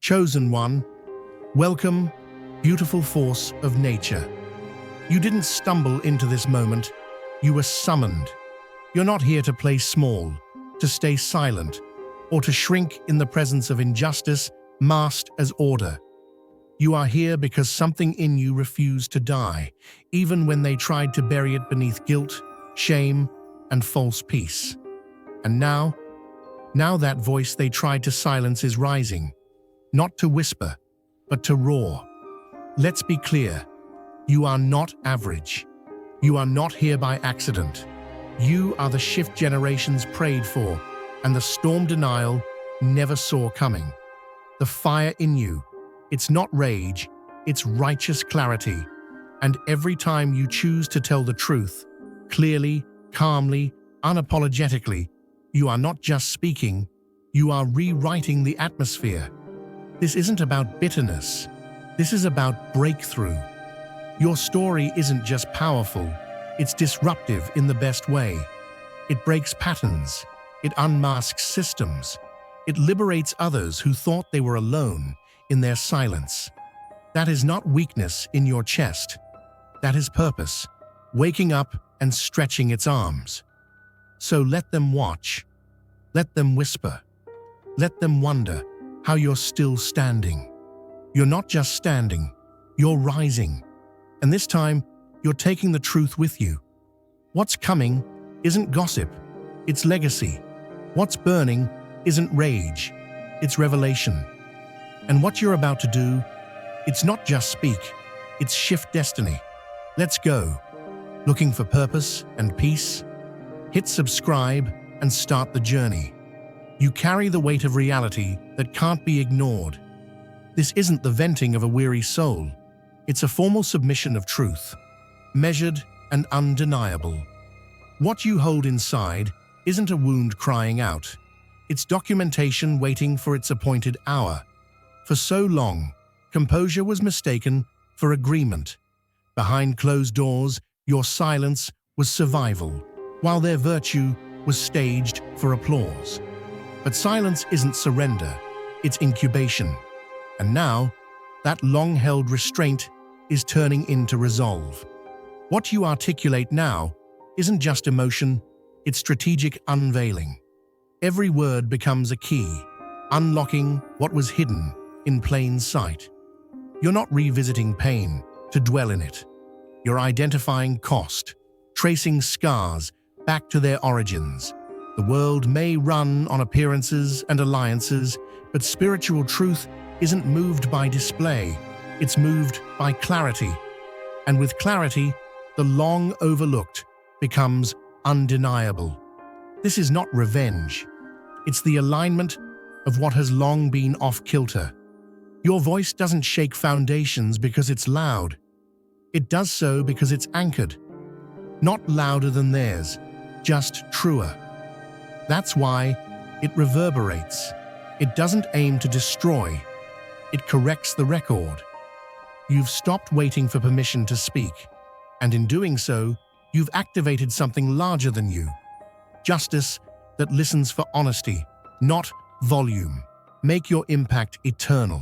Chosen one, welcome, beautiful force of nature. You didn't stumble into this moment, you were summoned. You're not here to play small, to stay silent, or to shrink in the presence of injustice masked as order. You are here because something in you refused to die, even when they tried to bury it beneath guilt, shame, and false peace. And now that voice they tried to silence is rising, not to whisper, but to roar. Let's be clear, you are not average. You are not here by accident. You are the shift generations prayed for, and the storm denial never saw coming. The fire in you, it's not rage, it's righteous clarity. And every time you choose to tell the truth, clearly, calmly, unapologetically, you are not just speaking, you are rewriting the atmosphere. This isn't about bitterness. This is about breakthrough. Your story isn't just powerful, it's disruptive in the best way. It breaks patterns. It unmasks systems. It liberates others who thought they were alone in their silence. That is not weakness in your chest. That is purpose, waking up and stretching its arms. So let them watch. Let them whisper. Let them wonder how you're still standing. You're not just standing, you're rising. And this time, you're taking the truth with you. What's coming isn't gossip, it's legacy. What's burning isn't rage, it's revelation. And what you're about to do, it's not just speak, it's shift destiny. Let's go. Looking for purpose and peace? Hit subscribe and start the journey. You carry the weight of reality that can't be ignored. This isn't the venting of a weary soul. It's a formal submission of truth, measured and undeniable. What you hold inside isn't a wound crying out. It's documentation waiting for its appointed hour. For so long, composure was mistaken for agreement. Behind closed doors, your silence was survival, while their virtue was staged for applause. But silence isn't surrender, it's incubation. And now, that long-held restraint is turning into resolve. What you articulate now isn't just emotion, it's strategic unveiling. Every word becomes a key, unlocking what was hidden in plain sight. You're not revisiting pain to dwell in it. You're identifying cost, tracing scars back to their origins. The world may run on appearances and alliances, but spiritual truth isn't moved by display, it's moved by clarity. And with clarity, the long overlooked becomes undeniable. This is not revenge. It's the alignment of what has long been off-kilter. Your voice doesn't shake foundations because it's loud. It does so because it's anchored. Not louder than theirs, just truer. That's why it reverberates. It doesn't aim to destroy. It corrects the record. You've stopped waiting for permission to speak, and in doing so, you've activated something larger than you. Justice that listens for honesty, not volume. Make your impact eternal.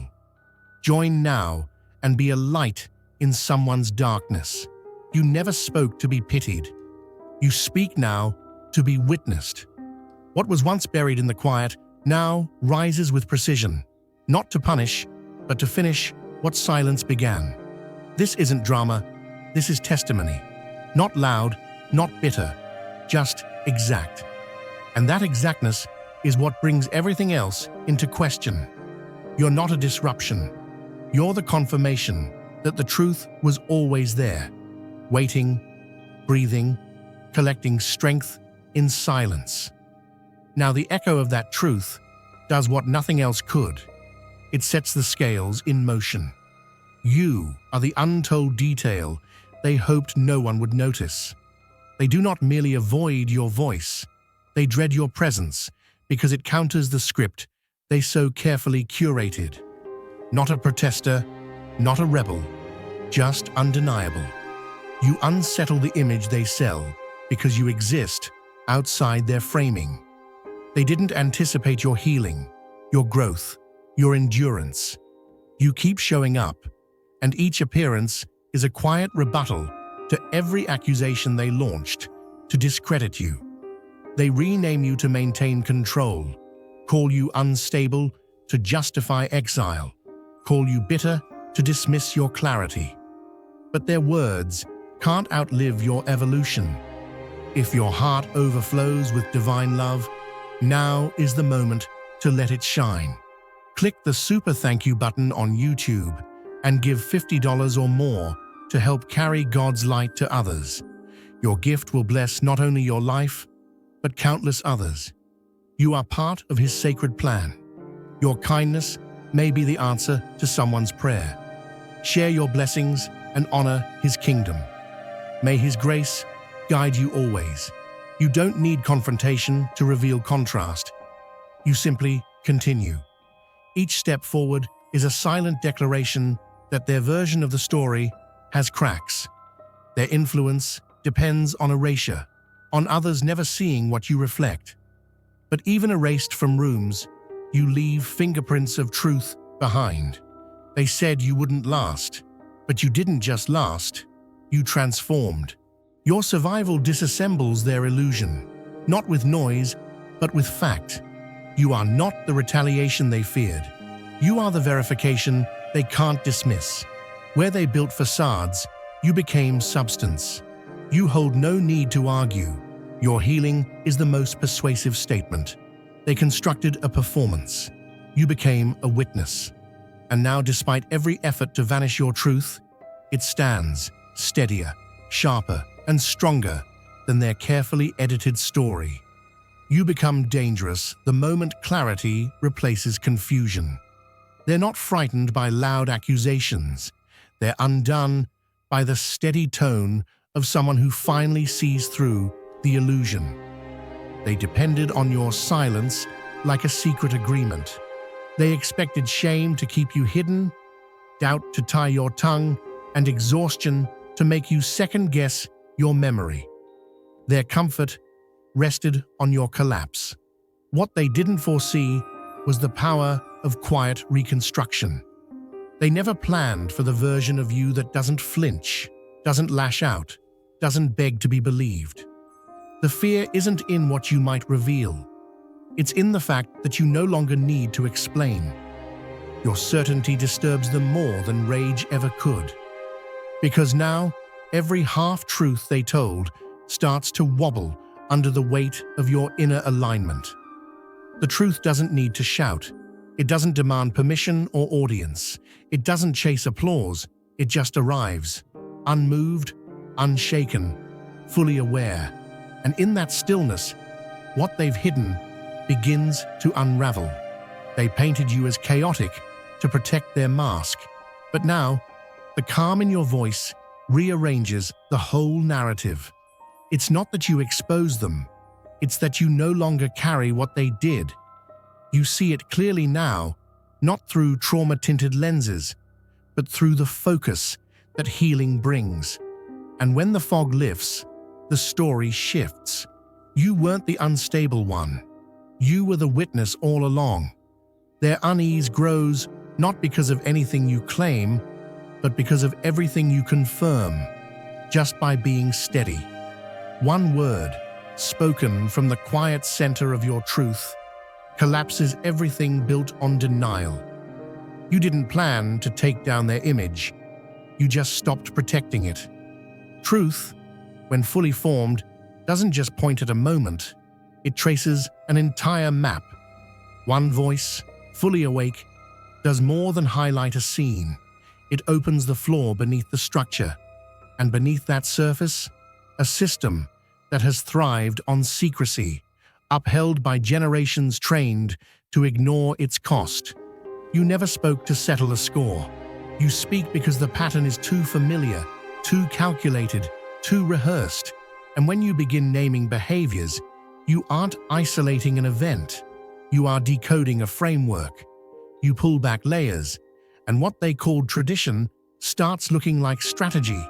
Join now and be a light in someone's darkness. You never spoke to be pitied. You speak now to be witnessed. What was once buried in the quiet now rises with precision, not to punish, but to finish what silence began. This isn't drama, this is testimony. Not loud, not bitter, just exact. And that exactness is what brings everything else into question. You're not a disruption. You're the confirmation that the truth was always there, waiting, breathing, collecting strength in silence. Now the echo of that truth does what nothing else could. It sets the scales in motion. You are the untold detail they hoped no one would notice. They do not merely avoid your voice, they dread your presence because it counters the script they so carefully curated. Not a protester, not a rebel, just undeniable. You unsettle the image they sell because you exist outside their framing. They didn't anticipate your healing, your growth, your endurance. You keep showing up, and each appearance is a quiet rebuttal to every accusation they launched to discredit you. They rename you to maintain control, call you unstable to justify exile, call you bitter to dismiss your clarity. But their words can't outlive your evolution. If your heart overflows with divine love, now is the moment to let it shine. Click the super thank you button on YouTube and give $50 or more to help carry God's light to others. Your gift will bless not only your life, but countless others. You are part of His sacred plan. Your kindness may be the answer to someone's prayer. Share your blessings and honor His kingdom. May His grace guide you always. You don't need confrontation to reveal contrast. You simply continue. Each step forward is a silent declaration that their version of the story has cracks. Their influence depends on erasure, on others never seeing what you reflect. But even erased from rooms, you leave fingerprints of truth behind. They said you wouldn't last, but you didn't just last, you transformed. Your survival disassembles their illusion, not with noise, but with fact. You are not the retaliation they feared. You are the verification they can't dismiss. Where they built facades, you became substance. You hold no need to argue. Your healing is the most persuasive statement. They constructed a performance. You became a witness. And now, despite every effort to vanish your truth, it stands steadier, sharper, and stronger than their carefully edited story. You become dangerous the moment clarity replaces confusion. They're not frightened by loud accusations. They're undone by the steady tone of someone who finally sees through the illusion. They depended on your silence like a secret agreement. They expected shame to keep you hidden, doubt to tie your tongue, and exhaustion to make you second-guess your memory. Their comfort rested on your collapse. What they didn't foresee was the power of quiet reconstruction. They never planned for the version of you that doesn't flinch, doesn't lash out, doesn't beg to be believed. The fear isn't in what you might reveal. It's in the fact that you no longer need to explain. Your certainty disturbs them more than rage ever could. Because now, every half-truth they told starts to wobble under the weight of your inner alignment. The truth doesn't need to shout. It doesn't demand permission or audience. It doesn't chase applause. It just arrives, unmoved, unshaken, fully aware. And in that stillness, what they've hidden begins to unravel. They painted you as chaotic to protect their mask. But now, the calm in your voice rearranges the whole narrative. It's not that you expose them. It's that you no longer carry what they did. You see it clearly now, not through trauma-tinted lenses, but through the focus that healing brings. And when the fog lifts, the story shifts. You weren't the unstable one. You were the witness all along. Their unease grows not because of anything you claim, but because of everything you confirm, just by being steady. One word, spoken from the quiet center of your truth, collapses everything built on denial. You didn't plan to take down their image. You just stopped protecting it. Truth, when fully formed, doesn't just point at a moment. It traces an entire map. One voice, fully awake, does more than highlight a scene. It opens the floor beneath the structure, and beneath that surface, a system that has thrived on secrecy, upheld by generations trained to ignore its cost. You never spoke to settle a score. You speak because the pattern is too familiar, too calculated, too rehearsed. And when you begin naming behaviors, you aren't isolating an event. You are decoding a framework. You pull back layers, and what they called tradition starts looking like strategy.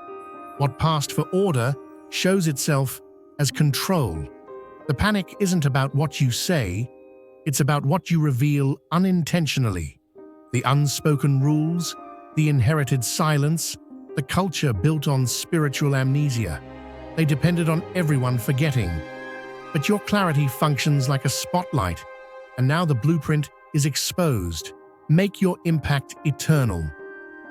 What passed for order shows itself as control. The panic isn't about what you say, it's about what you reveal unintentionally. The unspoken rules, the inherited silence, the culture built on spiritual amnesia. They depended on everyone forgetting. But your clarity functions like a spotlight, and now the blueprint is exposed. Make your impact eternal.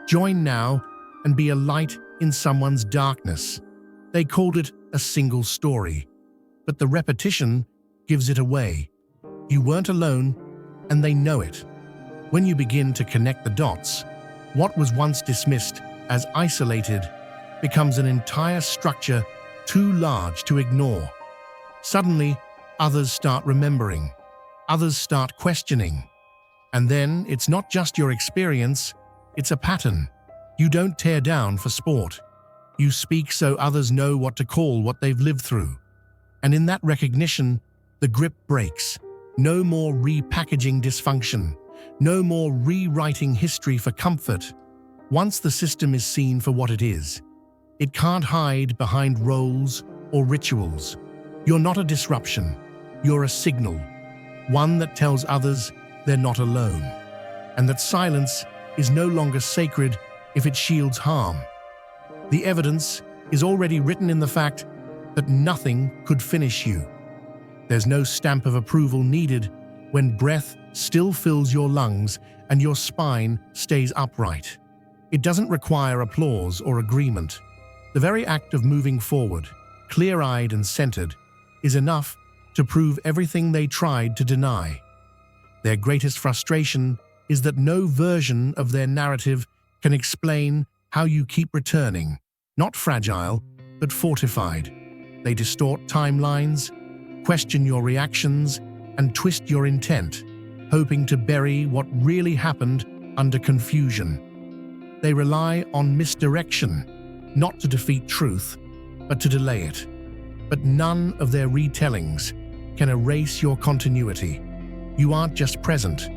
Join now and be a light in someone's darkness. They called it a single story, but the repetition gives it away. You weren't alone, and they know it. When you begin to connect the dots, what was once dismissed as isolated becomes an entire structure too large to ignore. Suddenly, others start remembering, others start questioning. And then it's not just your experience, it's a pattern. You don't tear down for sport. You speak so others know what to call what they've lived through. And in that recognition, the grip breaks. No more repackaging dysfunction. No more rewriting history for comfort. Once the system is seen for what it is, it can't hide behind roles or rituals. You're not a disruption. You're a signal. One that tells others they're not alone. And that silence is no longer sacred if it shields harm. The evidence is already written in the fact that nothing could finish you. There's no stamp of approval needed when breath still fills your lungs and your spine stays upright. It doesn't require applause or agreement. The very act of moving forward, clear-eyed and centered, is enough to prove everything they tried to deny. Their greatest frustration is that no version of their narrative can explain how you keep returning, not fragile, but fortified. They distort timelines, question your reactions, and twist your intent, hoping to bury what really happened under confusion. They rely on misdirection, not to defeat truth, but to delay it. But none of their retellings can erase your continuity. You aren't just present,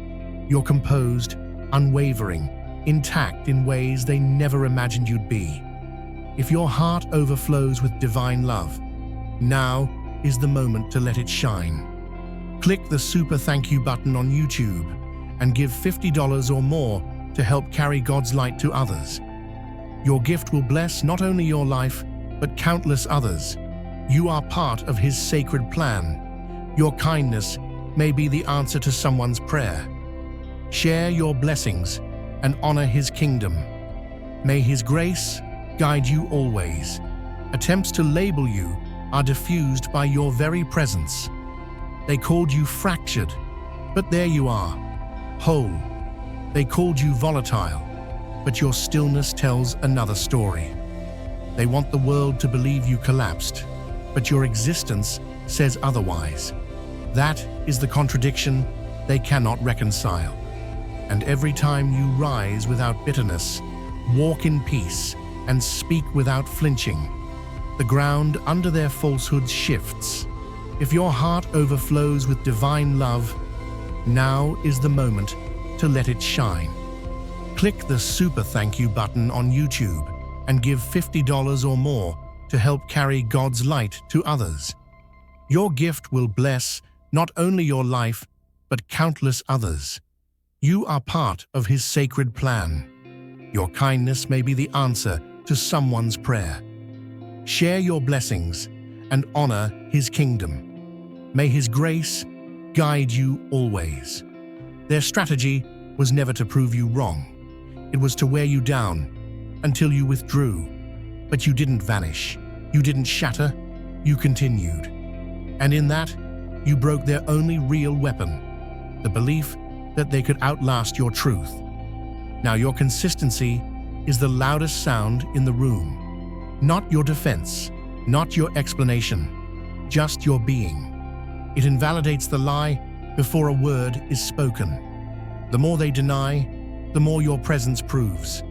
you're composed, unwavering, intact in ways they never imagined you'd be. If your heart overflows with divine love, now is the moment to let it shine. Click the super thank you button on YouTube and give $50 or more to help carry God's light to others. Your gift will bless not only your life, but countless others. You are part of His sacred plan. Your kindness may be the answer to someone's prayer. Share your blessings and honor His kingdom. May His grace guide you always. Attempts to label you are diffused by your very presence. They called you fractured, but there you are, whole. They called you volatile, but your stillness tells another story. They want the world to believe you collapsed, but your existence says otherwise. That is the contradiction they cannot reconcile. And every time you rise without bitterness, walk in peace, and speak without flinching, the ground under their falsehoods shifts. If your heart overflows with divine love, now is the moment to let it shine. Click the super thank you button on YouTube and give $50 or more to help carry God's light to others. Your gift will bless not only your life, but countless others. You are part of His sacred plan. Your kindness may be the answer to someone's prayer. Share your blessings and honor His kingdom. May His grace guide you always. Their strategy was never to prove you wrong. It was to wear you down until you withdrew. But you didn't vanish. You didn't shatter. You continued. And in that, you broke their only real weapon, the belief that they could outlast your truth. Now your consistency is the loudest sound in the room. Not your defense, not your explanation, just your being. It invalidates the lie before a word is spoken. The more they deny, the more your presence proves.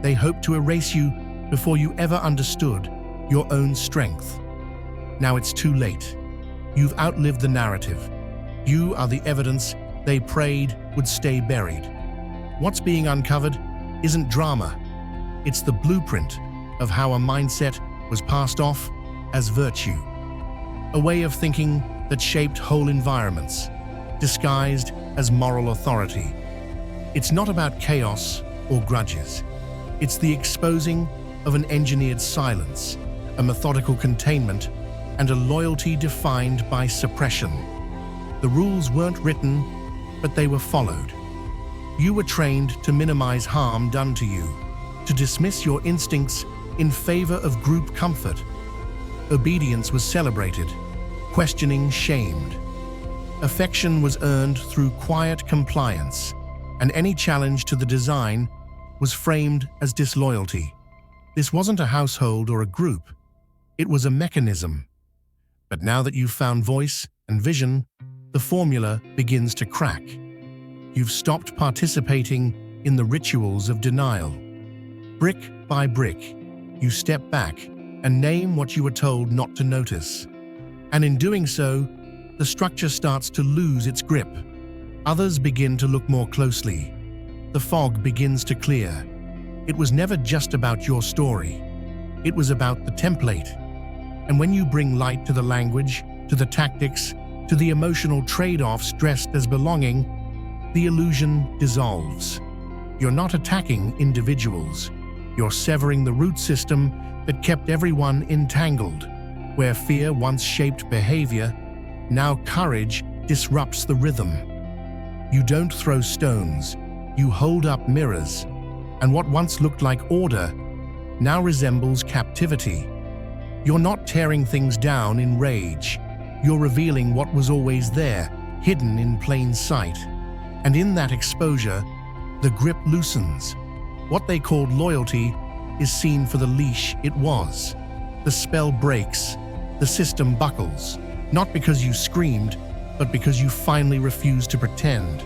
They hope to erase you before you ever understood your own strength. Now it's too late. You've outlived the narrative. You are the evidence they prayed would stay buried. What's being uncovered isn't drama. It's the blueprint of how a mindset was passed off as virtue. A way of thinking that shaped whole environments, disguised as moral authority. It's not about chaos or grudges. It's the exposing of an engineered silence, a methodical containment, and a loyalty defined by suppression. The rules weren't written, but they were followed. You were trained to minimize harm done to you, to dismiss your instincts in favor of group comfort. Obedience was celebrated, questioning shamed. Affection was earned through quiet compliance, and any challenge to the design was framed as disloyalty. This wasn't a household or a group, it was a mechanism. But now that you've found voice and vision, the formula begins to crack. You've stopped participating in the rituals of denial. Brick by brick, you step back and name what you were told not to notice. And in doing so, the structure starts to lose its grip. Others begin to look more closely. The fog begins to clear. It was never just about your story. It was about the template. And when you bring light to the language, to the tactics, to the emotional trade-offs dressed as belonging, the illusion dissolves. You're not attacking individuals. You're severing the root system that kept everyone entangled. Where fear once shaped behavior, now courage disrupts the rhythm. You don't throw stones, you hold up mirrors, and what once looked like order now resembles captivity. You're not tearing things down in rage. You're revealing what was always there, hidden in plain sight. And in that exposure, the grip loosens. What they called loyalty is seen for the leash it was. The spell breaks, the system buckles, not because you screamed, but because you finally refused to pretend.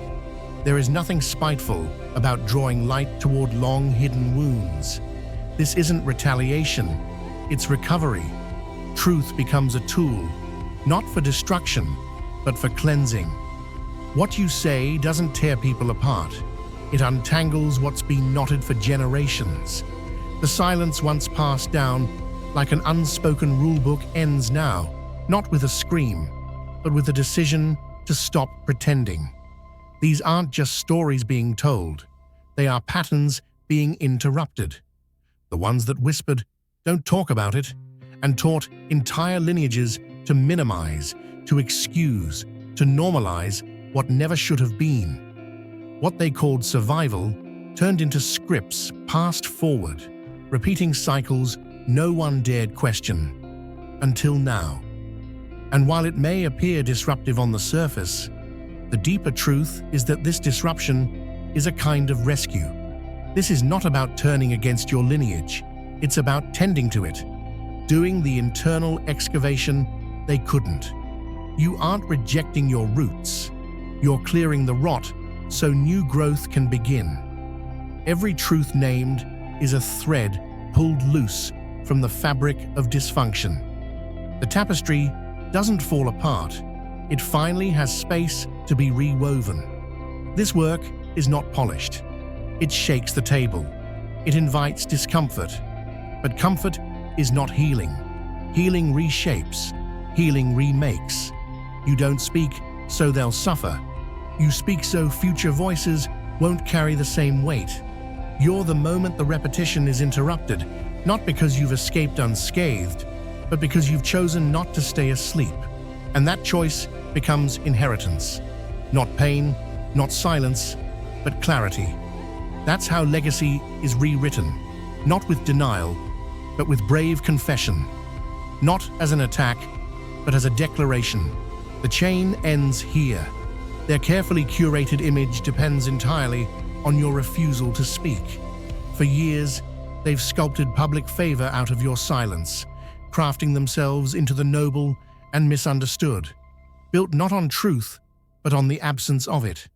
There is nothing spiteful about drawing light toward long-hidden wounds. This isn't retaliation, it's recovery. Truth becomes a tool, not for destruction, but for cleansing. What you say doesn't tear people apart. It untangles what's been knotted for generations. The silence once passed down like an unspoken rulebook ends now, not with a scream, but with a decision to stop pretending. These aren't just stories being told. They are patterns being interrupted. The ones that whispered, "Don't talk about it," and taught entire lineages to minimize, to excuse, to normalize what never should have been. What they called survival turned into scripts passed forward, repeating cycles no one dared question. Until now. And while it may appear disruptive on the surface, the deeper truth is that this disruption is a kind of rescue. This is not about turning against your lineage. It's about tending to it, doing the internal excavation they couldn't. You aren't rejecting your roots. You're clearing the rot so new growth can begin. Every truth named is a thread pulled loose from the fabric of dysfunction. The tapestry doesn't fall apart. It finally has space to be rewoven. This work is not polished. It shakes the table. It invites discomfort. But comfort is not healing. Healing reshapes. Healing remakes. You don't speak so they'll suffer. You speak so future voices won't carry the same weight. You're the moment the repetition is interrupted, not because you've escaped unscathed, but because you've chosen not to stay asleep. And that choice becomes inheritance. Not pain, not silence, but clarity. That's how legacy is rewritten, not with denial, but with brave confession. Not as an attack, but as a declaration. The chain ends here. Their carefully curated image depends entirely on your refusal to speak. For years, they've sculpted public favor out of your silence, crafting themselves into the noble and misunderstood, built not on truth, but on the absence of it.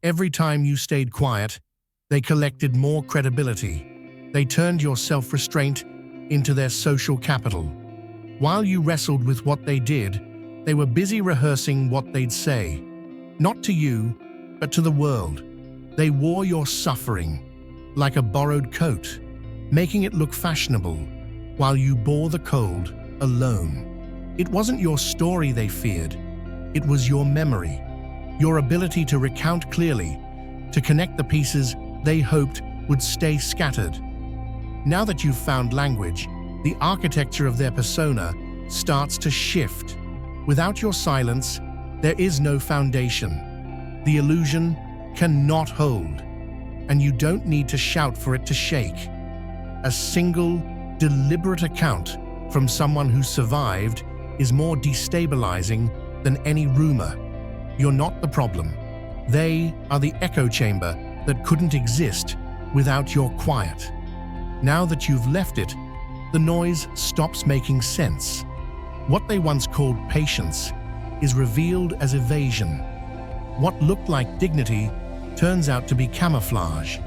Every time you stayed quiet, they collected more credibility. They turned your self-restraint into their social capital. While you wrestled with what they did, they were busy rehearsing what they'd say. Not to you, but to the world. They wore your suffering like a borrowed coat, making it look fashionable, while you bore the cold alone. It wasn't your story they feared. It was your memory, your ability to recount clearly, to connect the pieces they hoped would stay scattered. Now that you've found language, the architecture of their persona starts to shift. Without your silence, there is no foundation. The illusion cannot hold, and you don't need to shout for it to shake. A single, deliberate account from someone who survived is more destabilizing than any rumor. You're not the problem. They are the echo chamber that couldn't exist without your quiet. Now that you've left it, the noise stops making sense. What they once called patience is revealed as evasion. What looked like dignity turns out to be camouflage.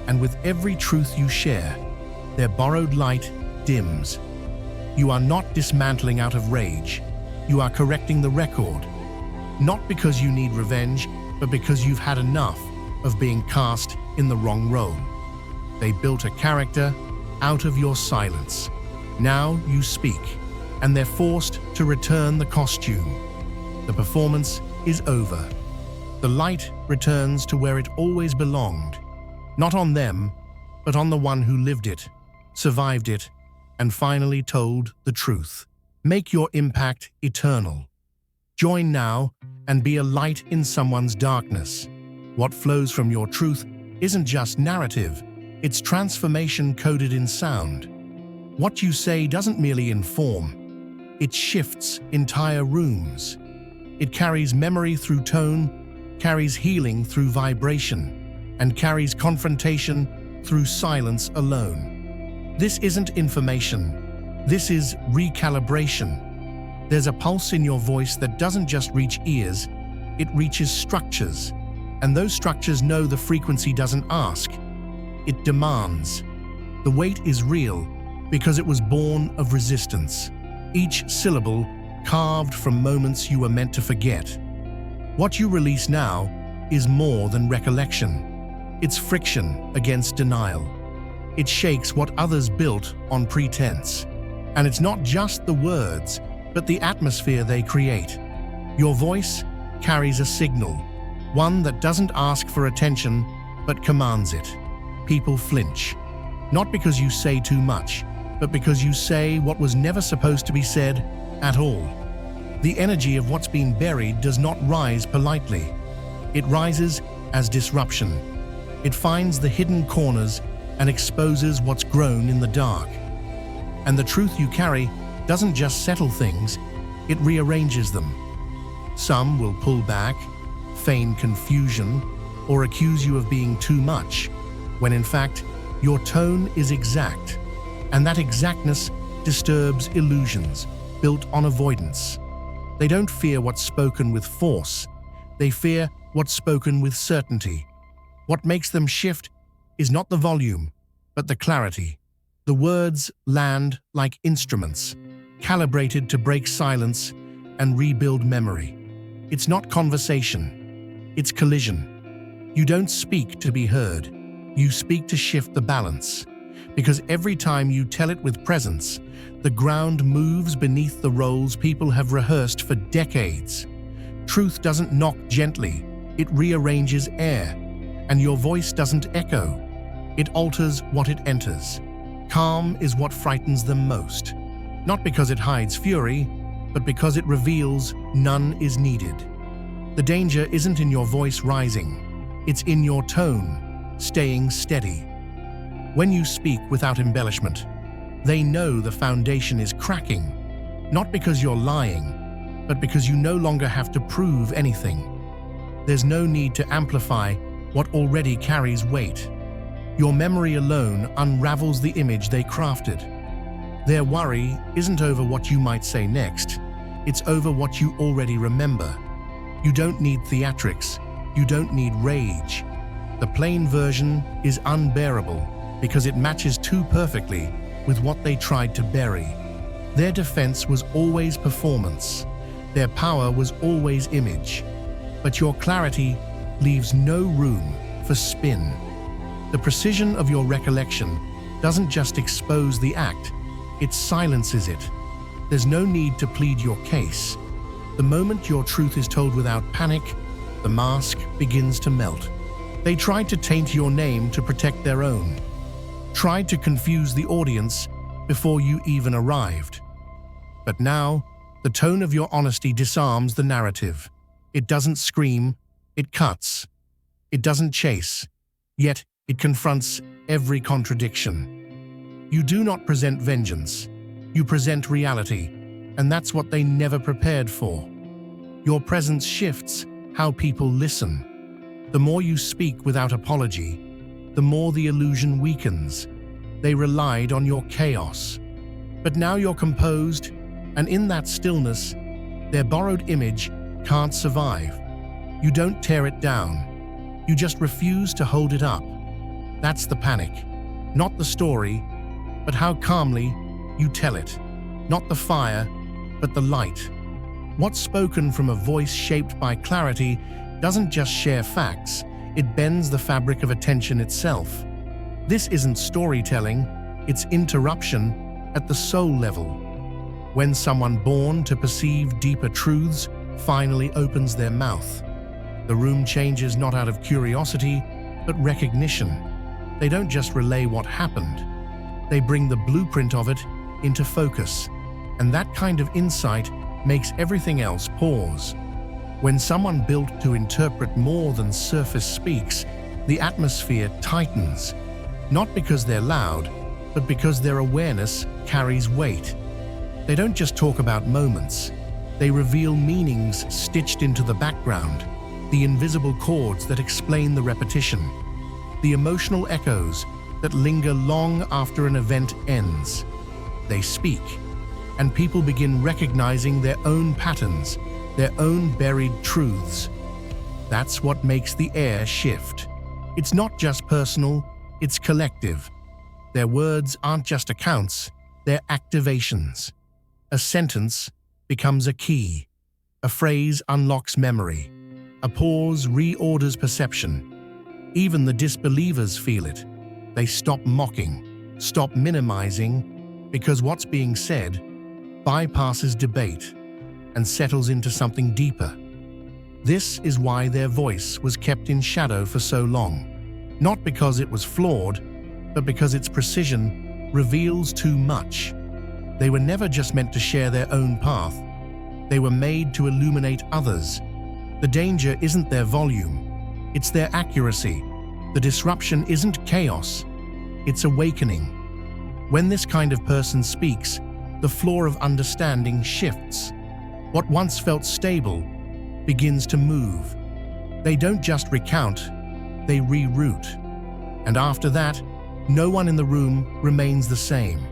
And with every truth you share, their borrowed light dims. You are not dismantling out of rage. You are correcting the record. Not because you need revenge, but because you've had enough of being cast in the wrong role. They built a character out of your silence. Now you speak, and they're forced to return the costume. The performance is over. The light returns to where it always belonged. Not on them, but on the one who lived it, survived it, and finally told the truth. Make your impact eternal. Join now and be a light in someone's darkness. What flows from your truth isn't just narrative, it's transformation coded in sound. What you say doesn't merely inform, it shifts entire rooms. It carries memory through tone, carries healing through vibration, and carries confrontation through silence alone. This isn't information, this is recalibration. There's a pulse in your voice that doesn't just reach ears, it reaches structures. And those structures know the frequency doesn't ask, it demands. The weight is real because it was born of resistance. Each syllable carved from moments you were meant to forget. What you release now is more than recollection. It's friction against denial. It shakes what others built on pretense. And it's not just the words, but the atmosphere they create. Your voice carries a signal, one that doesn't ask for attention, but commands it. People flinch, not because you say too much, but because you say what was never supposed to be said at all. The energy of what's been buried does not rise politely. It rises as disruption. It finds the hidden corners and exposes what's grown in the dark. And the truth you carry doesn't just settle things, it rearranges them. Some will pull back, feign confusion, or accuse you of being too much, when in fact, your tone is exact, and that exactness disturbs illusions built on avoidance. They don't fear what's spoken with force, they fear what's spoken with certainty. What makes them shift is not the volume, but the clarity. The words land like instruments, calibrated to break silence and rebuild memory. It's not conversation, it's collision. You don't speak to be heard, you speak to shift the balance. Because every time you tell it with presence, the ground moves beneath the roles people have rehearsed for decades. Truth doesn't knock gently, it rearranges air, and your voice doesn't echo. It alters what it enters. Calm is what frightens them most. Not because it hides fury, but because it reveals none is needed. The danger isn't in your voice rising, it's in your tone, staying steady. When you speak without embellishment, they know the foundation is cracking, not because you're lying, but because you no longer have to prove anything. There's no need to amplify what already carries weight. Your memory alone unravels the image they crafted. Their worry isn't over what you might say next, it's over what you already remember. You don't need theatrics, you don't need rage. The plain version is unbearable because it matches too perfectly with what they tried to bury. Their defense was always performance, their power was always image. But your clarity leaves no room for spin. The precision of your recollection doesn't just expose the act, it silences it. There's no need to plead your case. The moment your truth is told without panic, the mask begins to melt. They tried to taint your name to protect their own, tried to confuse the audience before you even arrived. But now, the tone of your honesty disarms the narrative. It doesn't scream, it cuts. It doesn't chase, yet it confronts every contradiction. You do not present vengeance, you present reality, and that's what they never prepared for. Your presence shifts how people listen. The more you speak without apology, the more the illusion weakens. They relied on your chaos. But now you're composed, and in that stillness, their borrowed image can't survive. You don't tear it down. You just refuse to hold it up. That's the panic. Not the story, but how calmly you tell it. Not the fire, but the light. What's spoken from a voice shaped by clarity doesn't just share facts, it bends the fabric of attention itself. This isn't storytelling, it's interruption at the soul level. When someone born to perceive deeper truths finally opens their mouth, the room changes not out of curiosity, but recognition. They don't just relay what happened, they bring the blueprint of it into focus. And that kind of insight makes everything else pause. When someone built to interpret more than surface speaks, the atmosphere tightens, not because they're loud, but because their awareness carries weight. They don't just talk about moments, they reveal meanings stitched into the background, the invisible chords that explain the repetition, the emotional echoes that linger long after an event ends. They speak, and people begin recognizing their own patterns, their own buried truths. That's what makes the air shift. It's not just personal, it's collective. Their words aren't just accounts, they're activations. A sentence becomes a key. A phrase unlocks memory. A pause reorders perception. Even the disbelievers feel it. They stop mocking, stop minimizing, because what's being said bypasses debate and settles into something deeper. This is why their voice was kept in shadow for so long. Not because it was flawed, but because its precision reveals too much. They were never just meant to share their own path. They were made to illuminate others. The danger isn't their volume, it's their accuracy. The disruption isn't chaos, it's awakening. When this kind of person speaks, the floor of understanding shifts. What once felt stable begins to move. They don't just recount, they reroute. And after that, no one in the room remains the same.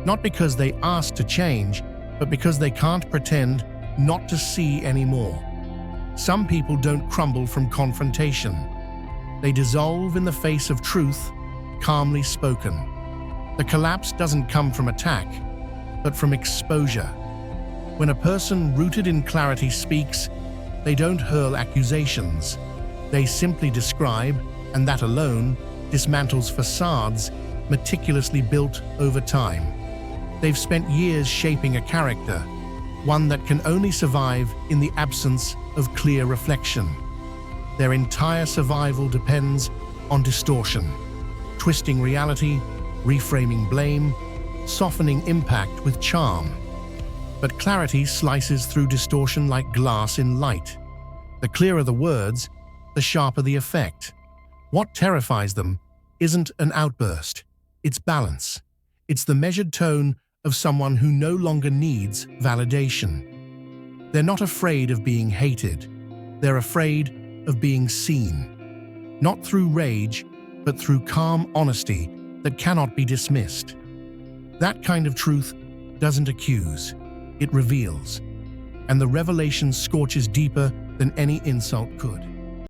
Not because they asked to change, but because they can't pretend not to see anymore. Some people don't crumble from confrontation. They dissolve in the face of truth, calmly spoken. The collapse doesn't come from attack, but from exposure. When a person rooted in clarity speaks, they don't hurl accusations. They simply describe, and that alone dismantles facades meticulously built over time. They've spent years shaping a character, one that can only survive in the absence of clear reflection. Their entire survival depends on distortion, twisting reality, reframing blame, softening impact with charm. But clarity slices through distortion like glass in light. The clearer the words, the sharper the effect. What terrifies them isn't an outburst, it's balance. It's the measured tone of someone who no longer needs validation. They're not afraid of being hated. They're afraid of being seen. Not through rage, but through calm honesty that cannot be dismissed. That kind of truth doesn't accuse, it reveals. And the revelation scorches deeper than any insult could.